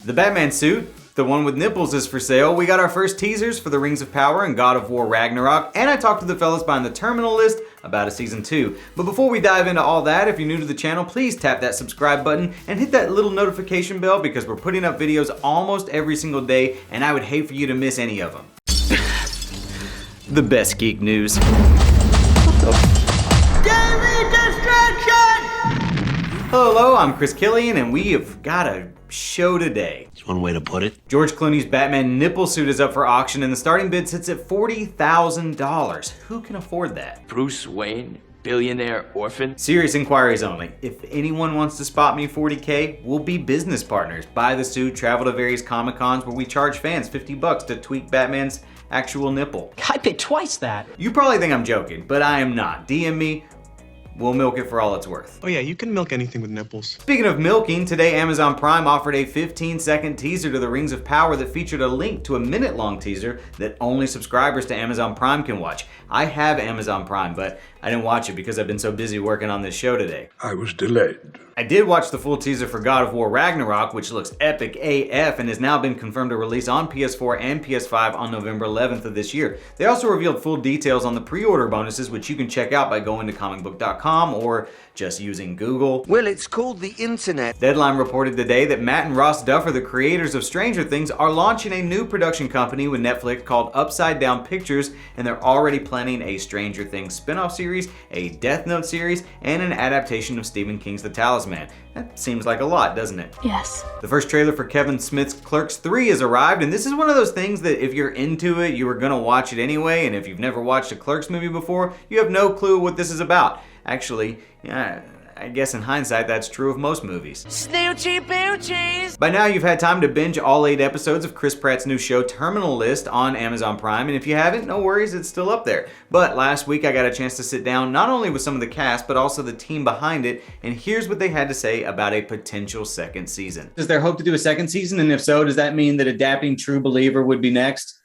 The Batman suit, the one with nipples, is for sale. We got our first teasers for the Rings of Power and God of War Ragnarok, and I talked to the fellas behind the Terminal List about a season 2. But before we dive into all that, if you're new to the channel, please tap that subscribe button and hit that little notification bell because we're putting up videos almost every single day, and I would hate for you to miss any of them. The best geek news. Daily distraction! Hello, I'm Chris Killian, and we have got a show today. That's one way to put it. George Clooney's Batman nipple suit is up for auction, and the starting bid sits at $40,000. Who can afford that? Bruce Wayne, billionaire orphan. Serious inquiries only. If anyone wants to spot me $40K, we'll be business partners. Buy the suit, travel to various Comic-Cons where we charge fans $50 to tweak Batman's actual nipple. I paid twice that. You probably think I'm joking, but I am not. DM me. We'll milk it for all it's worth. Oh yeah, you can milk anything with nipples. Speaking of milking, today Amazon Prime offered a 15-second teaser to the Rings of Power that featured a link to a minute-long teaser that only subscribers to Amazon Prime can watch. I have Amazon Prime, but I didn't watch it because I've been so busy working on this show today. I was delayed. I did watch the full teaser for God of War Ragnarok, which looks epic AF and has now been confirmed to release on PS4 and PS5 on November 11th of this year. They also revealed full details on the pre-order bonuses, which you can check out by going to ComicBook.com or just using Google. Well, it's called the internet. Deadline reported today that Matt and Ross Duffer, the creators of Stranger Things, are launching a new production company with Netflix called Upside Down Pictures, and they're already planning a Stranger Things spin-off series, a Death Note series, and an adaptation of Stephen King's The Talisman. That seems like a lot, doesn't it? Yes. The first trailer for Kevin Smith's Clerks 3 has arrived, and this is one of those things that if you're into it, you are gonna watch it anyway, and if you've never watched a Clerks movie before, you have no clue what this is about. Actually, yeah, I guess in hindsight, that's true of most movies. Snoochie boochies! By now, you've had time to binge all 8 episodes of Chris Pratt's new show, Terminal List, on Amazon Prime, and if you haven't, no worries, it's still up there. But last week, I got a chance to sit down not only with some of the cast, but also the team behind it, and here's what they had to say about a potential second season. Is there hope to do a second season, and if so, does that mean that adapting True Believer would be next?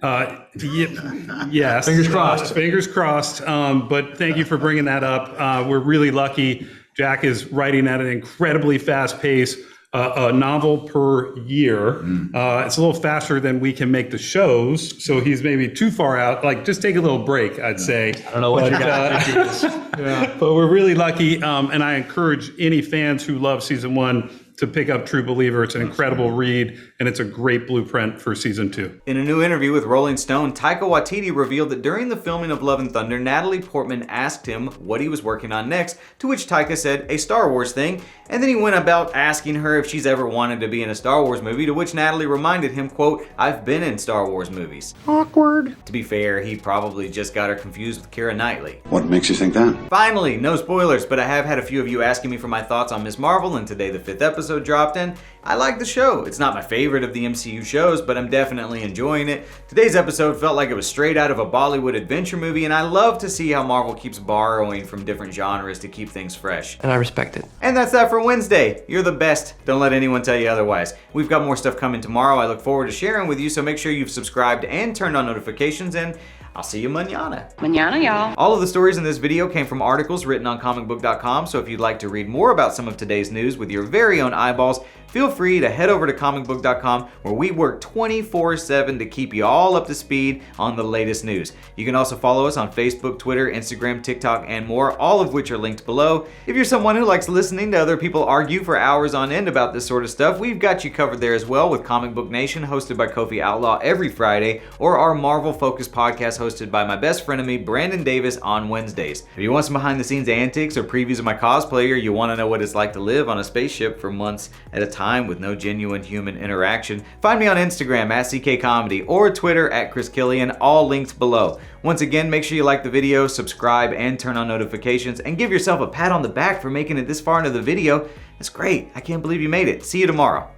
Yes. Fingers crossed. Fingers crossed. But thank you for bringing that up. We're really lucky. Jack is writing at an incredibly fast pace, a novel per year. It's a little faster than we can make the shows. So he's maybe too far out. Like, just take a little break, I'd say. I don't know what you got. But we're really lucky. And I encourage any fans who love season 1 to pick up True Believer. It's an incredible read, and it's a great blueprint for season 2. In a new interview with Rolling Stone, Taika Waititi revealed that during the filming of Love and Thunder, Natalie Portman asked him what he was working on next, to which Taika said, a Star Wars thing, and then he went about asking her if she's ever wanted to be in a Star Wars movie, to which Natalie reminded him, quote, I've been in Star Wars movies. Awkward. To be fair, he probably just got her confused with Keira Knightley. What makes you think that? Finally, no spoilers, but I have had a few of you asking me for my thoughts on Ms. Marvel, and today the 5th episode dropped, and I like the show. It's not my favorite of the MCU shows, but I'm definitely enjoying it. Today's episode felt like it was straight out of a Bollywood adventure movie, and I love to see how Marvel keeps borrowing from different genres to keep things fresh. And I respect it. And that's that for Wednesday. You're the best. Don't let anyone tell you otherwise. We've got more stuff coming tomorrow I look forward to sharing with you, so make sure you've subscribed and turned on notifications, and I'll see you mañana. Mañana, y'all. All of the stories in this video came from articles written on ComicBook.com, so if you'd like to read more about some of today's news with your very own eyeballs, feel free to head over to ComicBook.com, where we work 24/7 to keep you all up to speed on the latest news. You can also follow us on Facebook, Twitter, Instagram, TikTok, and more, all of which are linked below. If you're someone who likes listening to other people argue for hours on end about this sort of stuff, we've got you covered there as well with Comic Book Nation, hosted by Kofi Outlaw every Friday, or our Marvel-focused podcast hosted by my best frenemy, Brandon Davis, on Wednesdays. If you want some behind-the-scenes antics or previews of my cosplay, or you want to know what it's like to live on a spaceship for months at a time with no genuine human interaction, find me on Instagram at CKComedy or Twitter at Chris Killian, all linked below. Once again, make sure you like the video, subscribe, and turn on notifications, and give yourself a pat on the back for making it this far into the video. That's great. I can't believe you made it. See you tomorrow.